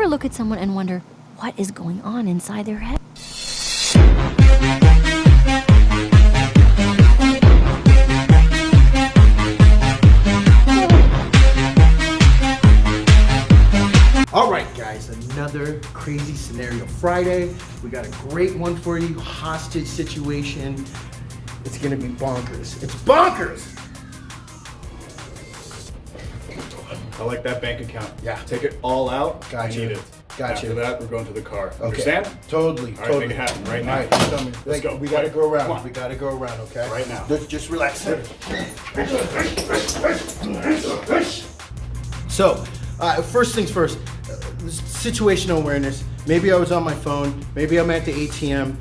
look at someone and wonder what is going on inside their head? All right, guys, another crazy scenario Friday. We got a great one for you, hostage situation. It's gonna be bonkers. It's bonkers! I like that bank account. Yeah. Take it all out. Gotcha. I need it. Gotcha. After that, we're going to the car. Okay. Understand? Totally. All right, totally. make it happen right now. All right, tell me. Let's go. We gotta Quick. go Come around. on. We gotta go around, okay? Right now. Just relax. So, first things first, situational awareness. Maybe I was on my phone, maybe I'm at the ATM,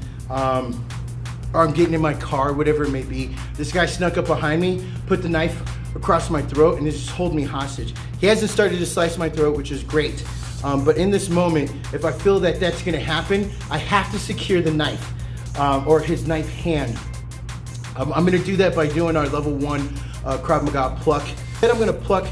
or I'm getting in my car, whatever it may be. This guy snuck up behind me, put the knife across my throat, and is just holding me hostage. He hasn't started to slice my throat, which is great. But in this moment, if I feel that that's gonna happen, I have to secure the knife, or his knife hand. I'm gonna do that by doing our level 1 Krav Maga pluck. Then I'm gonna pluck,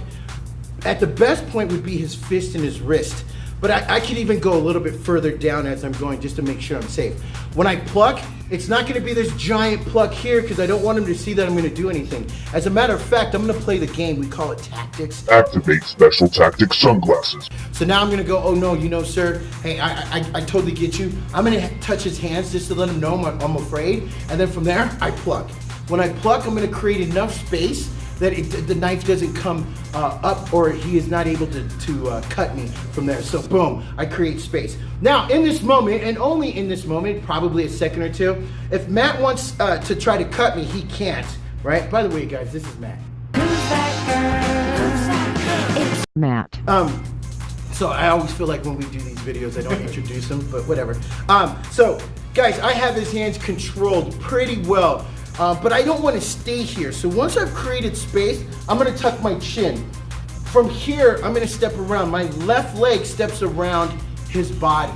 at the best point would be his fist and his wrist. But I could even go a little bit further down as I'm going just to make sure I'm safe. When I pluck, it's not gonna be this giant pluck here because I don't want him to see that I'm gonna do anything. As a matter of fact, I'm gonna play the game. We call it tactics. Activate special tactics sunglasses. So now I'm gonna go, oh no, you know, sir, hey, I totally get you. I'm gonna touch his hands just to let him know I'm afraid. And then from there, I pluck. When I pluck, I'm gonna create enough space that the knife doesn't come up, or he is not able to cut me from there. So boom, I create space. Now in this moment, and only in this moment, probably a second or two, if Matt wants to try to cut me, he can't, right? By the way, guys, this is Matt. It's Matt. So I always feel like when we do these videos, I don't introduce him, but whatever. So guys, I have his hands controlled pretty well. But I don't want to stay here. So once I've created space, I'm gonna tuck my chin. From here, I'm gonna step around. My left leg steps around his body.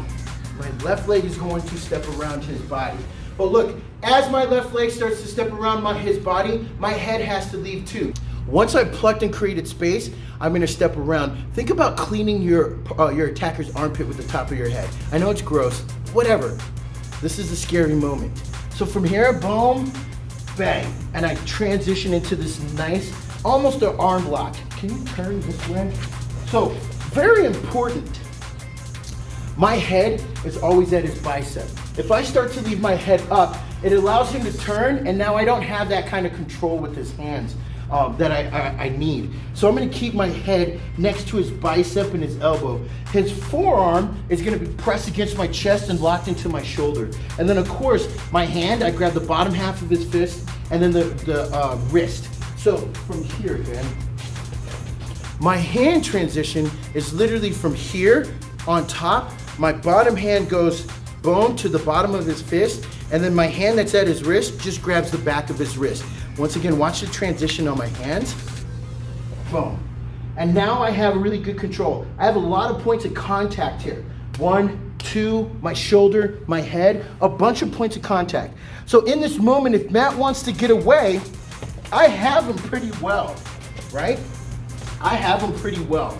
My left leg is going to step around his body. But look, as my left leg starts to step around his body, my head has to leave too. Once I've plucked and created space, I'm gonna step around. Think about cleaning your attacker's armpit with the top of your head. I know it's gross, whatever. This is a scary moment. So from here, boom, bang, and I transition into this nice, almost an arm lock. Can you turn this way? So, very important. My head is always at his bicep. If I start to leave my head up, it allows him to turn, and now I don't have that kind of control with his hands that I need. So I'm gonna keep my head next to his bicep and his elbow. His forearm is gonna be pressed against my chest and locked into my shoulder. And then of course, my hand, I grab the bottom half of his fist and then the wrist. So from here, Ben, my hand transition is literally from here on top. My bottom hand goes boom to the bottom of his fist, and then my hand that's at his wrist just grabs the back of his wrist. Once again, watch the transition on my hands. Boom. And now I have really good control. I have a lot of points of contact here. 1, 2, my shoulder, my head, a bunch of points of contact. So in this moment, if Matt wants to get away, I have him pretty well, right? I have him pretty well.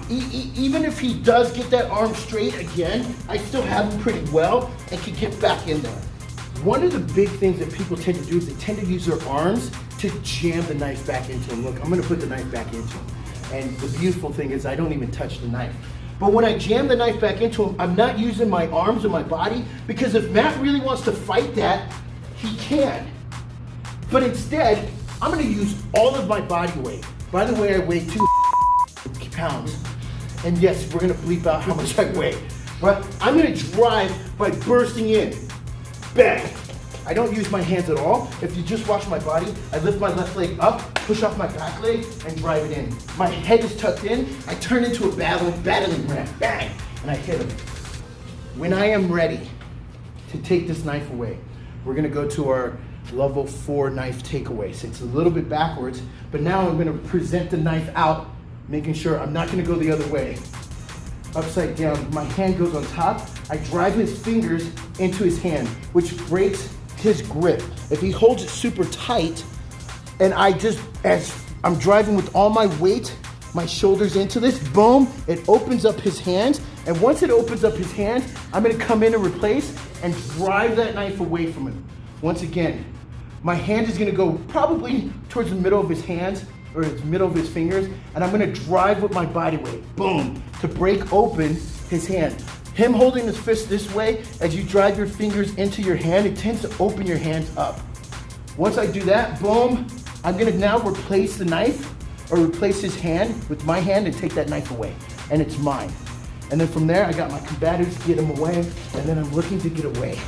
Even if he does get that arm straight again, I still have him pretty well and can get back in there. One of the big things that people tend to do is they tend to use their arms to jam the knife back into him. Look, I'm gonna put the knife back into him. And the beautiful thing is I don't even touch the knife. But when I jam the knife back into him, I'm not using my arms or my body, because if Matt really wants to fight that, he can. But instead, I'm gonna use all of my body weight. By the way, I weigh 2 pounds. And yes, we're gonna bleep out how much I weigh. But I'm gonna drive by bursting in. Bang! I don't use my hands at all. If you just watch my body, I lift my left leg up, push off my back leg, and drive it in. My head is tucked in, I turn into a battling ram. Bang! And I hit him. When I am ready to take this knife away, we're gonna go to our level 4 knife takeaway. So it's a little bit backwards, but now I'm gonna present the knife out, making sure I'm not gonna go the other way. Upside down, my hand goes on top. I drive his fingers into his hand, which breaks his grip. If he holds it super tight, and as I'm driving with all my weight, my shoulders into this, boom, it opens up his hands, And once it opens up his hand, I'm gonna come in and replace and drive that knife away from him. Once again, my hand is gonna go probably towards the middle of his hands or the middle of his fingers, and I'm gonna drive with my body weight, boom, to break open his hand. Him holding his fist this way, as you drive your fingers into your hand, it tends to open your hands up. Once I do that, boom, I'm gonna now replace the knife or replace his hand with my hand and take that knife away, and it's mine. And then from there, I got my combatives to get him away, and then I'm looking to get away.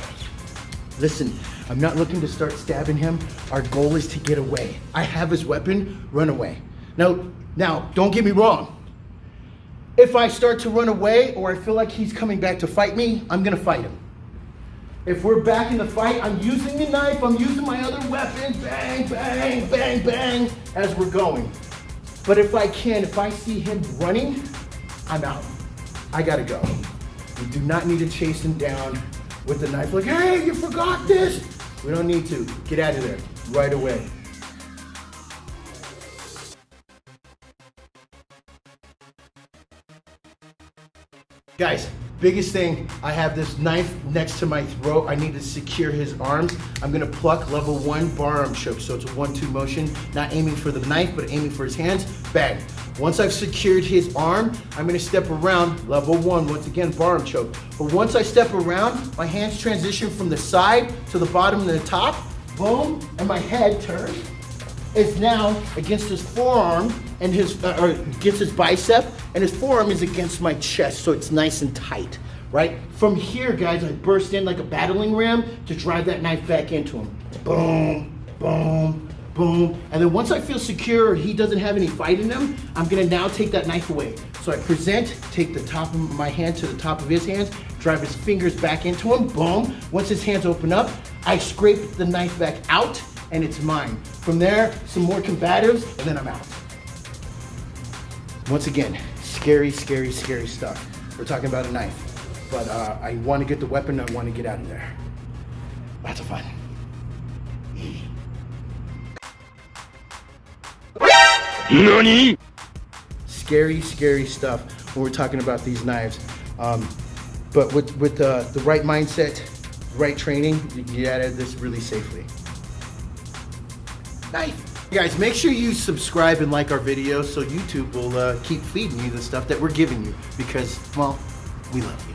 Listen, I'm not looking to start stabbing him. Our goal is to get away. I have his weapon, run away. Now, don't get me wrong. If I start to run away or I feel like he's coming back to fight me, I'm gonna fight him. If we're back in the fight, I'm using the knife, I'm using my other weapon, bang, bang, bang, bang, as we're going. But if I see him running, I'm out. I gotta go. We do not need to chase him down with the knife like, hey, you forgot this. We don't need to. Get out of there right away. Guys, biggest thing, I have this knife next to my throat. I need to secure his arms. I'm gonna pluck level 1 bar arm choke. So it's a 1-2 motion, not aiming for the knife, but aiming for his hands, bang. Once I've secured his arm, I'm gonna step around, level 1, once again, bar arm choke. But once I step around, my hands transition from the side to the bottom and the top, boom, and my head turns. Is now against his forearm and or against his bicep, and his forearm is against my chest, so it's nice and tight, right? From here, guys, I burst in like a battling ram to drive that knife back into him. Boom, boom, boom. And then once I feel secure, or he doesn't have any fight in him, I'm gonna now take that knife away. So I present, take the top of my hand to the top of his hands, drive his fingers back into him, boom. Once his hands open up, I scrape the knife back out, and it's mine. From there, some more combatives, and then I'm out. Once again, scary, scary, scary stuff. We're talking about a knife, but I want to get the weapon, I want to get out of there. Lots of fun. NANI?! Scary, scary stuff when we're talking about these knives. But with the right mindset, right training, you can get out of this really safely. Knife. Guys, make sure you subscribe and like our videos so YouTube will keep feeding you the stuff that we're giving you because, well, we love you.